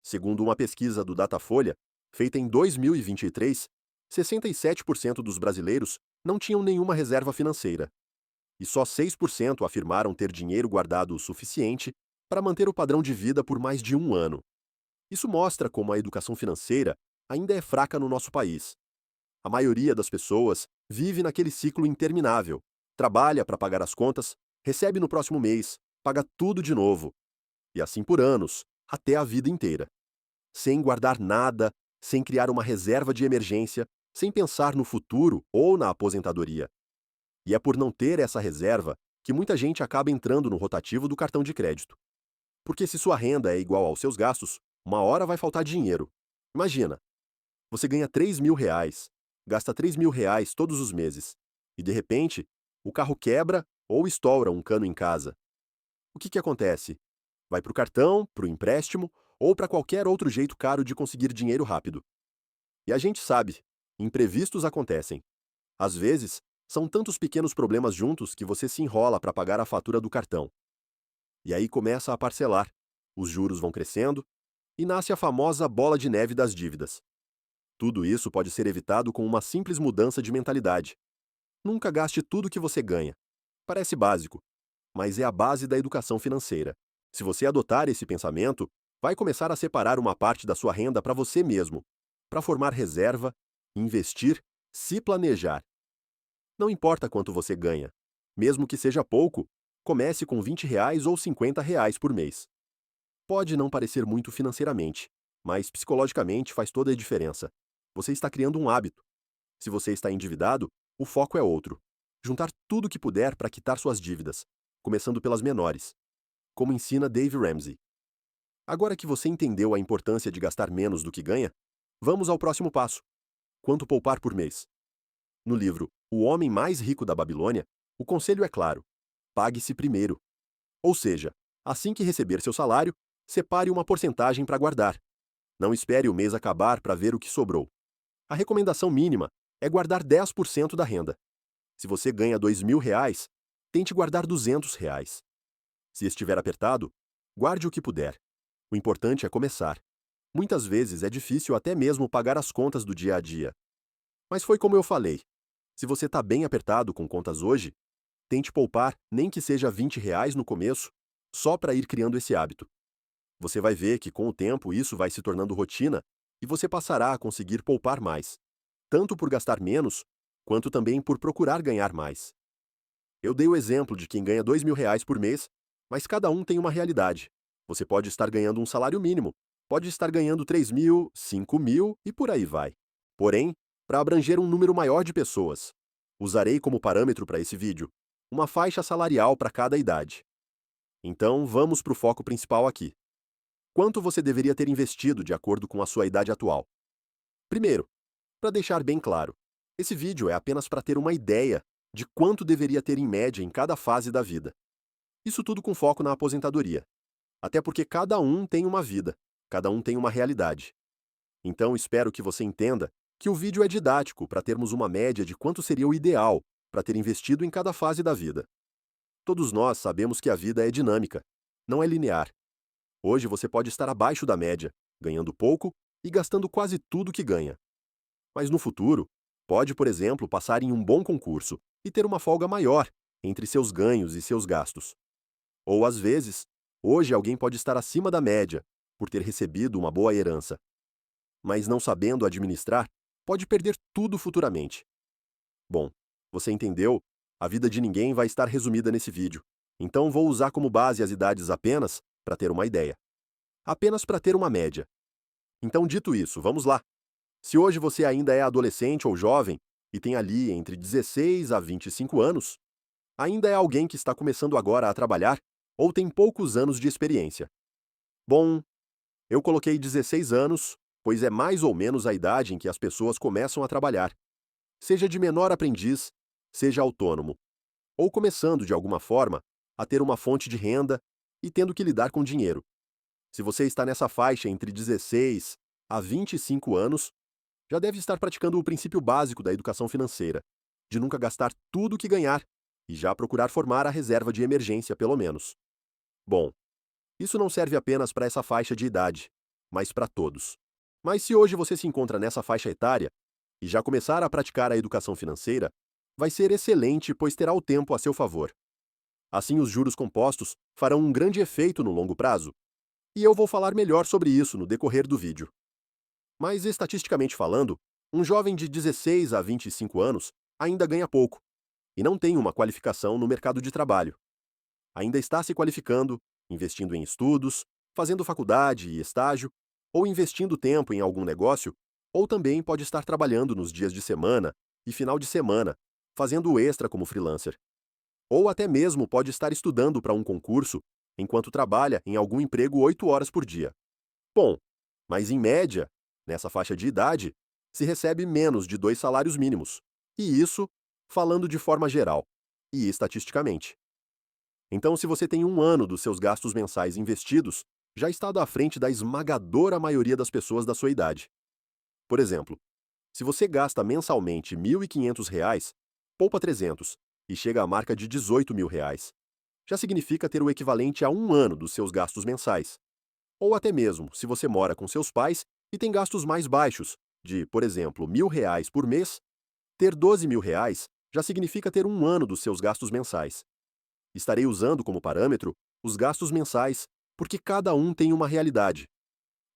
Segundo uma pesquisa do Datafolha, feita em 2023, 67% dos brasileiros não tinham nenhuma reserva financeira, e só 6% afirmaram ter dinheiro guardado o suficiente para manter o padrão de vida por mais de um ano. Isso mostra como a educação financeira ainda é fraca no nosso país. A maioria das pessoas vive naquele ciclo interminável. Trabalha para pagar as contas, recebe no próximo mês, paga tudo de novo. E assim por anos, até a vida inteira. Sem guardar nada, sem criar uma reserva de emergência, sem pensar no futuro ou na aposentadoria. E é por não ter essa reserva que muita gente acaba entrando no rotativo do cartão de crédito. Porque se sua renda é igual aos seus gastos, uma hora vai faltar dinheiro. Imagina, você ganha R$ 3.000, gasta R$ 3.000 todos os meses, e de repente, o carro quebra ou estoura um cano em casa. O que acontece? Vai para o cartão, para o empréstimo ou para qualquer outro jeito caro de conseguir dinheiro rápido. E a gente sabe, imprevistos acontecem. Às vezes, são tantos pequenos problemas juntos que você se enrola para pagar a fatura do cartão. E aí começa a parcelar, os juros vão crescendo e nasce a famosa bola de neve das dívidas. Tudo isso pode ser evitado com uma simples mudança de mentalidade. Nunca gaste tudo que você ganha. Parece básico, mas é a base da educação financeira. Se você adotar esse pensamento, vai começar a separar uma parte da sua renda para você mesmo, para formar reserva, investir, se planejar. Não importa quanto você ganha. Mesmo que seja pouco, comece com R$ 20 ou R$ 50 por mês. Pode não parecer muito financeiramente, mas psicologicamente faz toda a diferença. Você está criando um hábito. Se você está endividado, o foco é outro. Juntar tudo que puder para quitar suas dívidas, começando pelas menores, como ensina Dave Ramsey. Agora que você entendeu a importância de gastar menos do que ganha, vamos ao próximo passo. Quanto poupar por mês? No livro O Homem Mais Rico da Babilônia, o conselho é claro: pague-se primeiro. Ou seja, assim que receber seu salário, separe uma porcentagem para guardar. Não espere o mês acabar para ver o que sobrou. A recomendação mínima é guardar 10% da renda. Se você ganha R$ 2.000, tente guardar R$ 200. Se estiver apertado, guarde o que puder. O importante é começar. Muitas vezes é difícil até mesmo pagar as contas do dia a dia. Mas foi como eu falei. Se você está bem apertado com contas hoje, tente poupar nem que seja R$ 20 no começo, só para ir criando esse hábito. Você vai ver que com o tempo isso vai se tornando rotina e você passará a conseguir poupar mais, tanto por gastar menos, quanto também por procurar ganhar mais. Eu dei o exemplo de quem ganha R$ 2.000 por mês, mas cada um tem uma realidade. Você pode estar ganhando um salário mínimo, pode estar ganhando 3.000, 5.000 e por aí vai. Porém, para abranger um número maior de pessoas, usarei como parâmetro para esse vídeo uma faixa salarial para cada idade. Então, vamos para o foco principal aqui. Quanto você deveria ter investido de acordo com a sua idade atual? Primeiro, para deixar bem claro, esse vídeo é apenas para ter uma ideia de quanto deveria ter em média em cada fase da vida. Isso tudo com foco na aposentadoria. Até porque cada um tem uma vida, cada um tem uma realidade. Então espero que você entenda que o vídeo é didático para termos uma média de quanto seria o ideal para ter investido em cada fase da vida. Todos nós sabemos que a vida é dinâmica, não é linear. Hoje você pode estar abaixo da média, ganhando pouco e gastando quase tudo que ganha. Mas no futuro, pode, por exemplo, passar em um bom concurso e ter uma folga maior entre seus ganhos e seus gastos. Ou, às vezes, hoje alguém pode estar acima da média por ter recebido uma boa herança, mas não sabendo administrar, pode perder tudo futuramente. Bom, você entendeu? A vida de ninguém vai estar resumida nesse vídeo, então vou usar como base as idades apenas para ter uma ideia. Apenas para ter uma média. Então, dito isso, vamos lá. Se hoje você ainda é adolescente ou jovem e tem ali entre 16 a 25 anos, ainda é alguém que está começando agora a trabalhar ou tem poucos anos de experiência. Bom, eu coloquei 16 anos, pois é mais ou menos a idade em que as pessoas começam a trabalhar, seja de menor aprendiz, seja autônomo, ou começando de alguma forma a ter uma fonte de renda e tendo que lidar com dinheiro. Se você está nessa faixa entre 16 a 25 anos, já deve estar praticando o princípio básico da educação financeira, de nunca gastar tudo o que ganhar e já procurar formar a reserva de emergência, pelo menos. Bom, isso não serve apenas para essa faixa de idade. mas para todos. Mas se hoje você se encontra nessa faixa etária e já começar a praticar a educação financeira, vai ser excelente, pois terá o tempo a seu favor. Assim, os juros compostos farão um grande efeito no longo prazo, e eu vou falar melhor sobre isso no decorrer do vídeo. Mas, estatisticamente falando, um jovem de 16 a 25 anos ainda ganha pouco e não tem uma qualificação no mercado de trabalho. Ainda está se qualificando, investindo em estudos, fazendo faculdade e estágio, ou investindo tempo em algum negócio, ou também pode estar trabalhando nos dias de semana e final de semana, fazendo o extra como freelancer. Ou até mesmo pode estar estudando para um concurso enquanto trabalha em algum emprego 8 horas por dia. Bom, mas em média, nessa faixa de idade, se recebe menos de 2 salários mínimos. E isso falando de forma geral e estatisticamente. Então, se você tem um ano dos seus gastos mensais investidos, já está à frente da esmagadora maioria das pessoas da sua idade. Por exemplo, se você gasta mensalmente R$ 1.500, poupa 300 e chega à marca de R$ 18.000. Já significa ter o equivalente a um ano dos seus gastos mensais. Ou até mesmo, se você mora com seus pais e tem gastos mais baixos, de, por exemplo, R$ 1.000 por mês, ter R$ 12.000 já significa ter um ano dos seus gastos mensais. Estarei usando como parâmetro os gastos mensais, porque cada um tem uma realidade.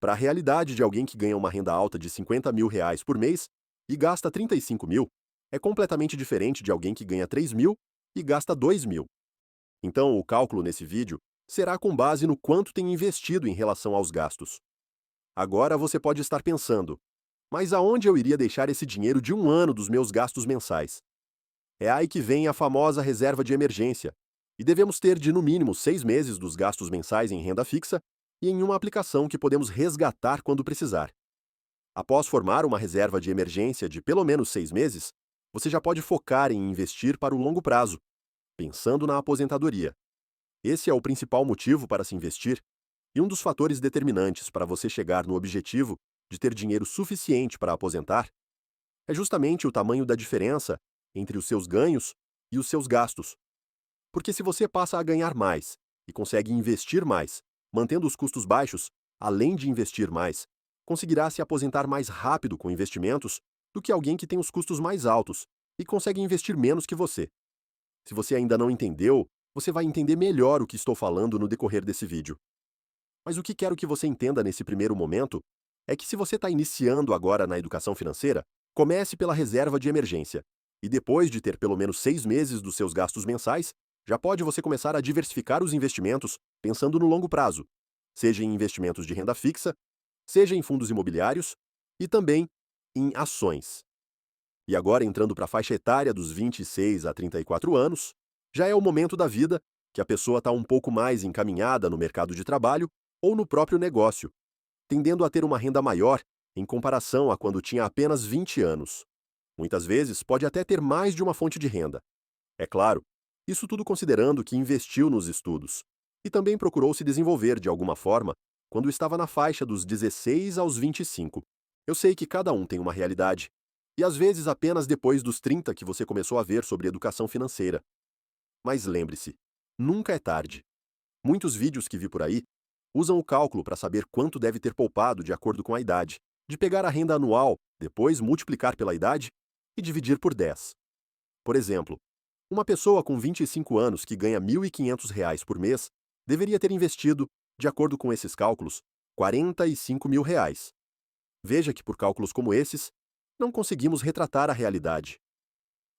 Para a realidade de alguém que ganha uma renda alta de R$ 50.000 por mês e gasta 35 mil, é completamente diferente de alguém que ganha 3 mil e gasta 2 mil. Então, o cálculo nesse vídeo será com base no quanto tem investido em relação aos gastos. Agora você pode estar pensando, mas aonde eu iria deixar esse dinheiro de um ano dos meus gastos mensais? É aí que vem a famosa reserva de emergência, e devemos ter de no mínimo 6 meses dos gastos mensais em renda fixa e em uma aplicação que podemos resgatar quando precisar. Após formar uma reserva de emergência de pelo menos 6 meses, você já pode focar em investir para o longo prazo, pensando na aposentadoria. Esse é o principal motivo para se investir e um dos fatores determinantes para você chegar no objetivo de ter dinheiro suficiente para aposentar é justamente o tamanho da diferença entre os seus ganhos e os seus gastos. Porque se você passa a ganhar mais e consegue investir mais, mantendo os custos baixos, além de investir mais, conseguirá se aposentar mais rápido com investimentos do que alguém que tem os custos mais altos e consegue investir menos que você. Se você ainda não entendeu, você vai entender melhor o que estou falando no decorrer desse vídeo. Mas o que quero que você entenda nesse primeiro momento é que se você está iniciando agora na educação financeira, comece pela reserva de emergência. E depois de ter pelo menos 6 meses dos seus gastos mensais, já pode você começar a diversificar os investimentos pensando no longo prazo, seja em investimentos de renda fixa, seja em fundos imobiliários e também em ações. E agora, entrando para a faixa etária dos 26 a 34 anos, já é o momento da vida que a pessoa está um pouco mais encaminhada no mercado de trabalho ou no próprio negócio, tendendo a ter uma renda maior em comparação a quando tinha apenas 20 anos. Muitas vezes pode até ter mais de uma fonte de renda. É claro, isso tudo considerando que investiu nos estudos e também procurou se desenvolver de alguma forma quando estava na faixa dos 16 aos 25. Eu sei que cada um tem uma realidade, e às vezes apenas depois dos 30 que você começou a ver sobre educação financeira. Mas lembre-se, nunca é tarde. Muitos vídeos que vi por aí usam o cálculo para saber quanto deve ter poupado de acordo com a idade, de pegar a renda anual, depois multiplicar pela idade e dividir por 10. Por exemplo, uma pessoa com 25 anos que ganha R$ 1.500 por mês deveria ter investido, de acordo com esses cálculos, R$ 45.000. Veja que por cálculos como esses, não conseguimos retratar a realidade.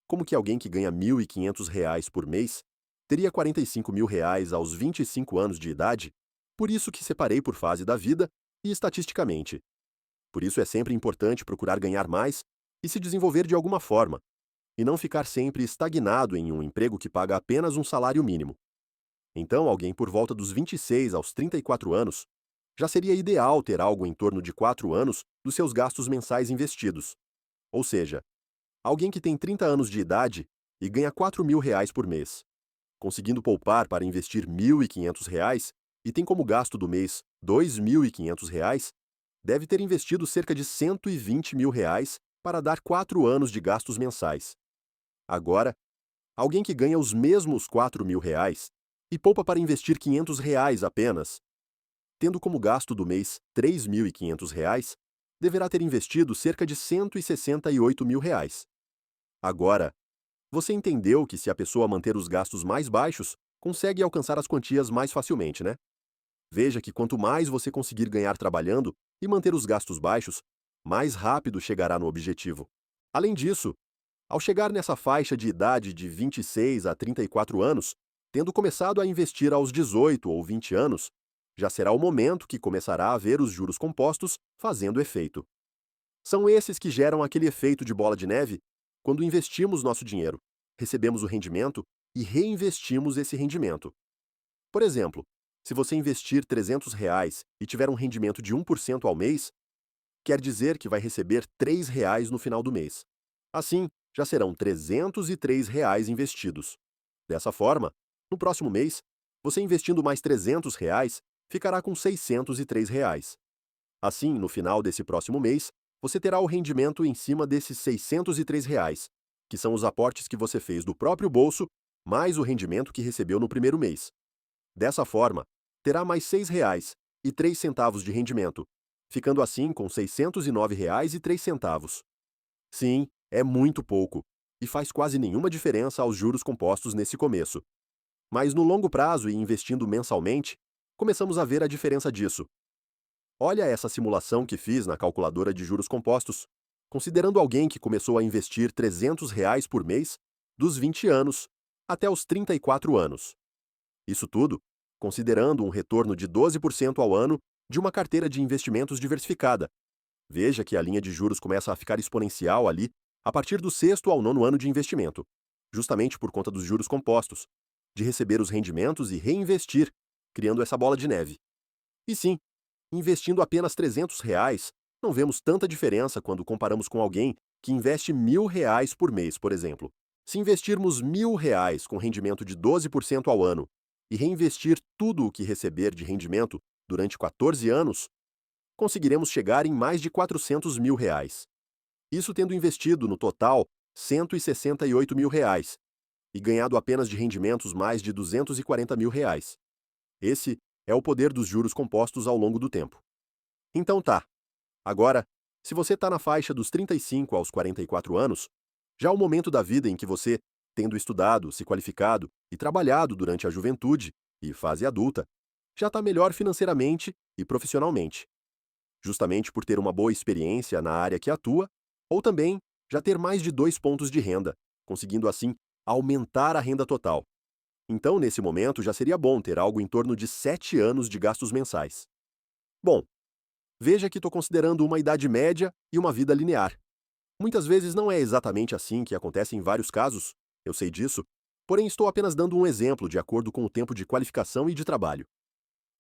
Como que alguém que ganha R$ 1.500 por mês teria R$ 45.000 aos 25 anos de idade? Por isso que separei por fase da vida e estatisticamente. Por isso é sempre importante procurar ganhar mais e se desenvolver de alguma forma, e não ficar sempre estagnado em um emprego que paga apenas um salário mínimo. Então, alguém por volta dos 26 aos 34 anos já seria ideal ter algo em torno de 4 anos dos seus gastos mensais investidos. Ou seja, alguém que tem 30 anos de idade e ganha R$ 4.000 por mês, conseguindo poupar para investir R$ 1.500 e tem como gasto do mês R$ 2.500, deve ter investido cerca de R$ 120.000 para dar 4 anos de gastos mensais. Agora, alguém que ganha os mesmos R$ 4.000 e poupa para investir R$ 500 apenas, tendo como gasto do mês R$ 3.500, deverá ter investido cerca de R$ 168 mil. Agora, você entendeu que se a pessoa manter os gastos mais baixos, consegue alcançar as quantias mais facilmente, né? Veja que quanto mais você conseguir ganhar trabalhando e manter os gastos baixos, mais rápido chegará no objetivo. Além disso, ao chegar nessa faixa de idade de 26 a 34 anos, tendo começado a investir aos 18 ou 20 anos, já será o momento que começará a ver os juros compostos fazendo efeito. São esses que geram aquele efeito de bola de neve quando investimos nosso dinheiro, recebemos o rendimento e reinvestimos esse rendimento. Por exemplo, se você investir R$ 300 e tiver um rendimento de 1% ao mês, quer dizer que vai receber R$ 3 no final do mês. Assim, já serão R$ 303 investidos. Dessa forma, no próximo mês, você investindo mais R$ 300, ficará com R$ 603. Assim, no final desse próximo mês, você terá o rendimento em cima desses R$ 603, que são os aportes que você fez do próprio bolso, mais o rendimento que recebeu no primeiro mês. Dessa forma, terá mais R$ 6,03 de rendimento, ficando assim com R$ 609,03. Sim, é muito pouco, e faz quase nenhuma diferença aos juros compostos nesse começo. Mas no longo prazo e investindo mensalmente, começamos a ver a diferença disso. Olha essa simulação que fiz na calculadora de juros compostos, considerando alguém que começou a investir R$ 300 por mês dos 20 anos até os 34 anos. Isso tudo considerando um retorno de 12% ao ano de uma carteira de investimentos diversificada. Veja que a linha de juros começa a ficar exponencial ali a partir do sexto ao nono ano de investimento, justamente por conta dos juros compostos, de receber os rendimentos e reinvestir, criando essa bola de neve. E sim, investindo apenas R$ 300, não vemos tanta diferença quando comparamos com alguém que investe R$ 1.000 por mês, por exemplo. Se investirmos R$ 1.000 com rendimento de 12% ao ano e reinvestir tudo o que receber de rendimento durante 14 anos, conseguiremos chegar em mais de R$ 400 mil. Isso tendo investido, no total, R$ 168 mil e ganhado apenas de rendimentos mais de R$ 240 mil. Esse é o poder dos juros compostos ao longo do tempo. Então tá. Agora, se você está na faixa dos 35 aos 44 anos, já é o momento da vida em que você, tendo estudado, se qualificado e trabalhado durante a juventude e fase adulta, já está melhor financeiramente e profissionalmente. Justamente por ter uma boa experiência na área que atua, ou também já ter mais de 2 pontos de renda, conseguindo assim aumentar a renda total. Então, nesse momento, já seria bom ter algo em torno de 7 anos de gastos mensais. Bom, veja que estou considerando uma idade média e uma vida linear. Muitas vezes não é exatamente assim que acontece em vários casos, eu sei disso, porém estou apenas dando um exemplo de acordo com o tempo de qualificação e de trabalho.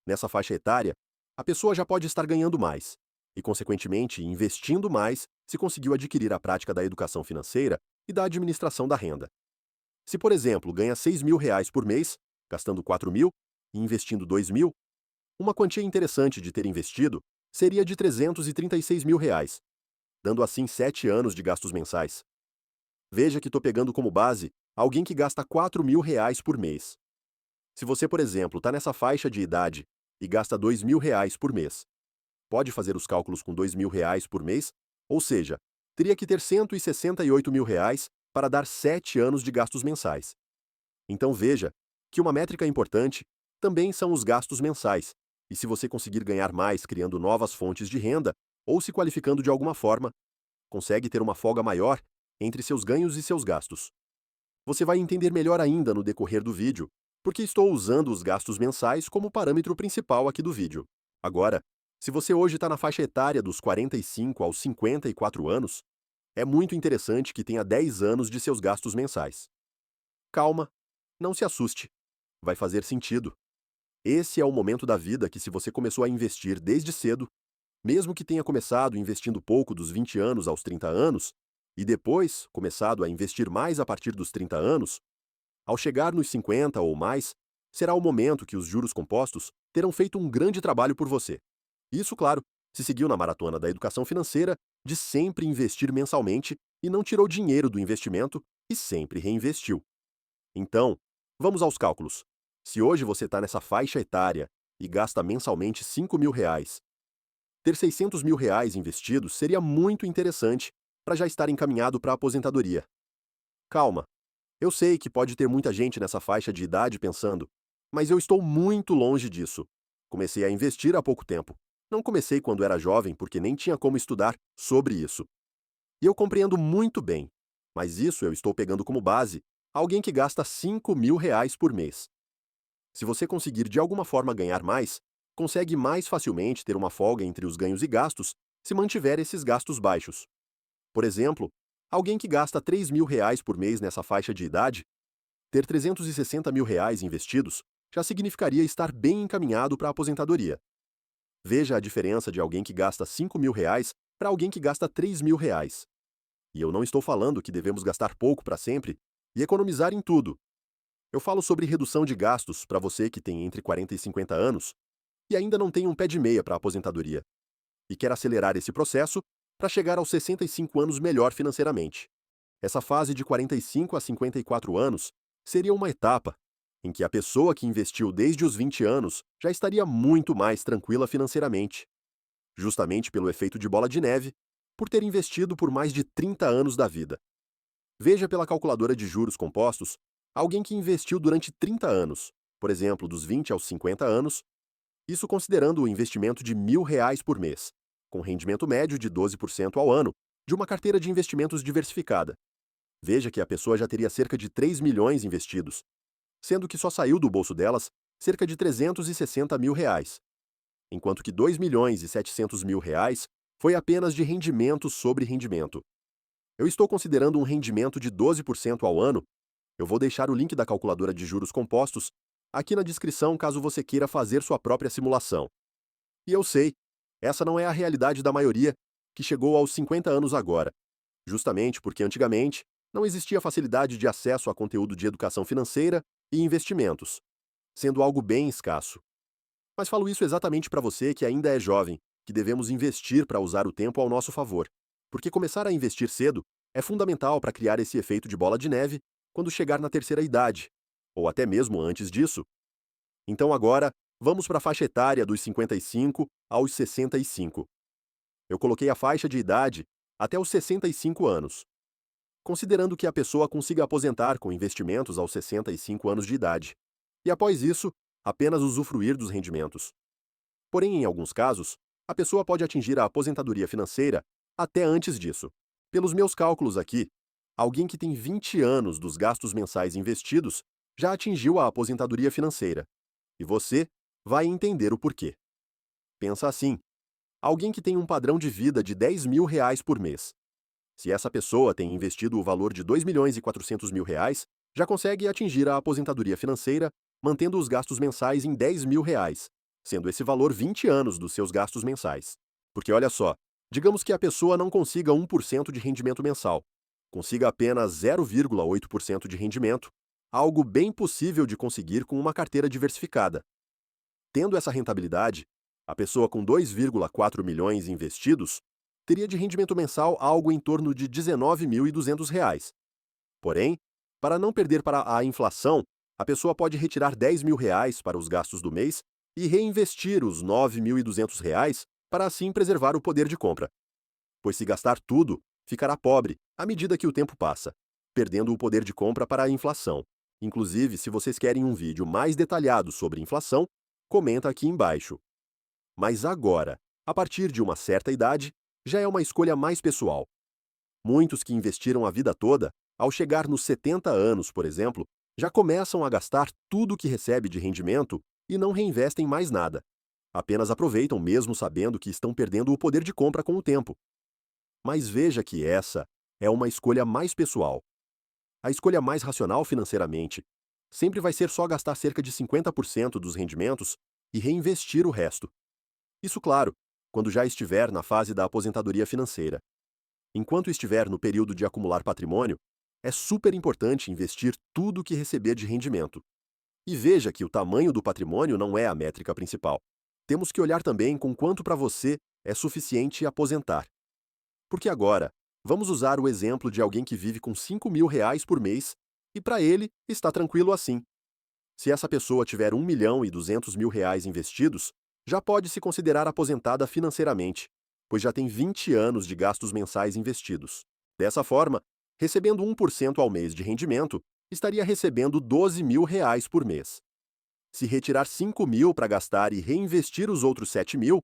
Nessa faixa etária, a pessoa já pode estar ganhando mais, e, consequentemente, investindo mais se conseguiu adquirir a prática da educação financeira e da administração da renda. Se, por exemplo, ganha R$ 6 mil por mês, gastando 4 mil e investindo 2 mil, uma quantia interessante de ter investido seria de R$ 336 mil, dando assim 7 anos de gastos mensais. Veja que estou pegando como base alguém que gasta R$ 4 mil por mês. Se você, por exemplo, está nessa faixa de idade e gasta R$ 2 mil por mês, pode fazer os cálculos com R$ 2 mil por mês, ou seja, teria que ter R$ 168 mil para dar 7 anos de gastos mensais. Então veja que uma métrica importante também são os gastos mensais, e se você conseguir ganhar mais criando novas fontes de renda ou se qualificando de alguma forma, consegue ter uma folga maior entre seus ganhos e seus gastos. Você vai entender melhor ainda no decorrer do vídeo, porque estou usando os gastos mensais como parâmetro principal aqui do vídeo. Agora, se você hoje está na faixa etária dos 45 aos 54 anos, é muito interessante que tenha 10 anos de seus gastos mensais. Calma, não se assuste. Vai fazer sentido. Esse é o momento da vida que, se você começou a investir desde cedo, mesmo que tenha começado investindo pouco dos 20 anos aos 30 anos, e depois começado a investir mais a partir dos 30 anos, ao chegar nos 50 ou mais, será o momento que os juros compostos terão feito um grande trabalho por você. Isso, claro, se seguiu na maratona da educação financeira de sempre investir mensalmente e não tirou dinheiro do investimento e sempre reinvestiu. Então, vamos aos cálculos. Se hoje você está nessa faixa etária e gasta mensalmente R$ 5.000. Ter R$ 600.000 investidos seria muito interessante para já estar encaminhado para a aposentadoria. Calma, eu sei que pode ter muita gente nessa faixa de idade pensando, mas eu estou muito longe disso. Comecei a investir há pouco tempo. Não comecei quando era jovem porque nem tinha como estudar sobre isso. E eu compreendo muito bem, mas isso eu estou pegando como base alguém que gasta R$ 5.000 por mês. Se você conseguir de alguma forma ganhar mais, consegue mais facilmente ter uma folga entre os ganhos e gastos se mantiver esses gastos baixos. Por exemplo, alguém que gasta R$ 3.000 por mês nessa faixa de idade, ter R$ 360.000 investidos já significaria estar bem encaminhado para a aposentadoria. Veja a diferença de alguém que gasta R$ 5.000 para alguém que gasta R$ 3.000. E eu não estou falando que devemos gastar pouco para sempre e economizar em tudo. Eu falo sobre redução de gastos para você que tem entre 40 e 50 anos e ainda não tem um pé de meia para a aposentadoria e quer acelerar esse processo para chegar aos 65 anos melhor financeiramente. Essa fase de 45 a 54 anos seria uma etapa em que a pessoa que investiu desde os 20 anos já estaria muito mais tranquila financeiramente, justamente pelo efeito de bola de neve, por ter investido por mais de 30 anos da vida. Veja pela calculadora de juros compostos alguém que investiu durante 30 anos, por exemplo, dos 20 aos 50 anos, isso considerando o investimento de R$ 1.000 por mês, com rendimento médio de 12% ao ano, de uma carteira de investimentos diversificada. Veja que a pessoa já teria cerca de 3 milhões investidos, sendo que só saiu do bolso delas cerca de R$ 360.000, enquanto que R$ 2.700.000 foi apenas de rendimento sobre rendimento. Eu estou considerando um rendimento de 12% ao ano. Eu vou deixar o link da calculadora de juros compostos aqui na descrição caso você queira fazer sua própria simulação. E eu sei, essa não é a realidade da maioria que chegou aos 50 anos agora, justamente porque antigamente não existia facilidade de acesso a conteúdo de educação financeira e investimentos, sendo algo bem escasso. Mas falo isso exatamente para você que ainda é jovem, que devemos investir para usar o tempo ao nosso favor, porque começar a investir cedo é fundamental para criar esse efeito de bola de neve quando chegar na terceira idade, ou até mesmo antes disso. Então agora, vamos para a faixa etária dos 55 aos 65. Eu coloquei a faixa de idade até os 65 anos, considerando que a pessoa consiga aposentar com investimentos aos 65 anos de idade, e após isso, apenas usufruir dos rendimentos. Porém, em alguns casos, a pessoa pode atingir a aposentadoria financeira até antes disso. Pelos meus cálculos aqui, alguém que tem 20 anos dos gastos mensais investidos já atingiu a aposentadoria financeira. E você vai entender o porquê. Pensa assim: alguém que tem um padrão de vida de R$ 10.000 por mês. Se essa pessoa tem investido o valor de R$ 2.400.000, já consegue atingir a aposentadoria financeira mantendo os gastos mensais em R$ 10.000, sendo esse valor 20 anos dos seus gastos mensais. Porque olha só, digamos que a pessoa não consiga 1% de rendimento mensal, consiga apenas 0,8% de rendimento, algo bem possível de conseguir com uma carteira diversificada. Tendo essa rentabilidade, a pessoa com 2,4 milhões investidos teria de rendimento mensal algo em torno de R$ 19.200. Porém, para não perder para a inflação, a pessoa pode retirar R$ 10.000 para os gastos do mês e reinvestir os R$ 9.200 para assim preservar o poder de compra. Pois se gastar tudo, ficará pobre à medida que o tempo passa, perdendo o poder de compra para a inflação. Inclusive, se vocês querem um vídeo mais detalhado sobre inflação, comenta aqui embaixo. Mas agora, a partir de uma certa idade, já é uma escolha mais pessoal. Muitos que investiram a vida toda, ao chegar nos 70 anos, por exemplo, já começam a gastar tudo o que recebe de rendimento e não reinvestem mais nada. Apenas aproveitam mesmo sabendo que estão perdendo o poder de compra com o tempo. Mas veja que essa é uma escolha mais pessoal. A escolha mais racional financeiramente sempre vai ser só gastar cerca de 50% dos rendimentos e reinvestir o resto. Isso, claro, quando já estiver na fase da aposentadoria financeira. Enquanto estiver no período de acumular patrimônio, é super importante investir tudo o que receber de rendimento. E veja que o tamanho do patrimônio não é a métrica principal. Temos que olhar também com quanto para você é suficiente aposentar. Porque agora, vamos usar o exemplo de alguém que vive com R$ 5.000 por mês e para ele está tranquilo assim. Se essa pessoa tiver R$ 1.200.000 investidos, já pode se considerar aposentada financeiramente, pois já tem 20 anos de gastos mensais investidos. Dessa forma, recebendo 1% ao mês de rendimento, estaria recebendo R$ 12.000 por mês. Se retirar 5.000 para gastar e reinvestir os outros 7.000,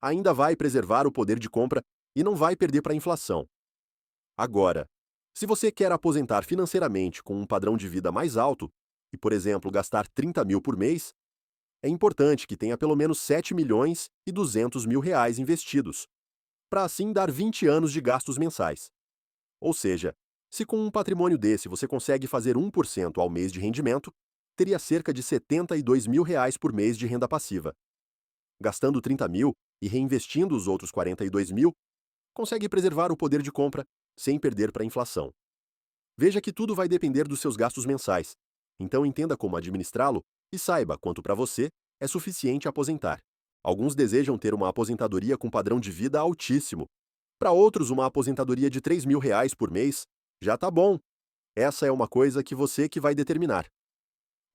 ainda vai preservar o poder de compra e não vai perder para a inflação. Agora, se você quer aposentar financeiramente com um padrão de vida mais alto, e, por exemplo, gastar 30.000 por mês, é importante que tenha pelo menos R$ 7.200.000 investidos, para assim dar 20 anos de gastos mensais. Ou seja, se com um patrimônio desse você consegue fazer 1% ao mês de rendimento, teria cerca de R$ 72.000 por mês de renda passiva. Gastando 30.000 e reinvestindo os outros 42.000, consegue preservar o poder de compra sem perder para a inflação. Veja que tudo vai depender dos seus gastos mensais, então entenda como administrá-lo e saiba quanto para você é suficiente aposentar. Alguns desejam ter uma aposentadoria com padrão de vida altíssimo. Para outros, uma aposentadoria de R$ 3.000 por mês já tá bom. Essa é uma coisa que você que vai determinar.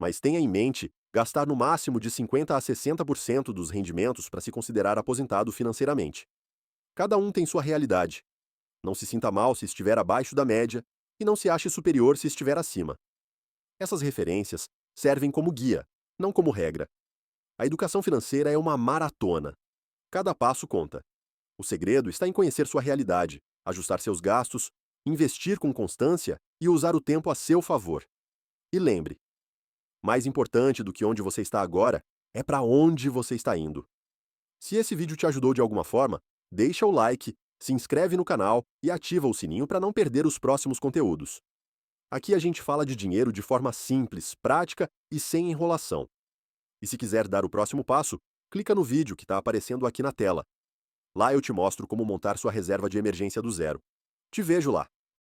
Mas tenha em mente gastar no máximo de 50% a 60% dos rendimentos para se considerar aposentado financeiramente. Cada um tem sua realidade. Não se sinta mal se estiver abaixo da média e não se ache superior se estiver acima. Essas referências servem como guia, não como regra. A educação financeira é uma maratona. Cada passo conta. O segredo está em conhecer sua realidade, ajustar seus gastos, investir com constância e usar o tempo a seu favor. E lembre, mais importante do que onde você está agora é para onde você está indo. Se esse vídeo te ajudou de alguma forma, deixa o like, se inscreve no canal e ativa o sininho para não perder os próximos conteúdos. Aqui a gente fala de dinheiro de forma simples, prática e sem enrolação. E se quiser dar o próximo passo, clica no vídeo que está aparecendo aqui na tela. Lá eu te mostro como montar sua reserva de emergência do zero. Te vejo lá!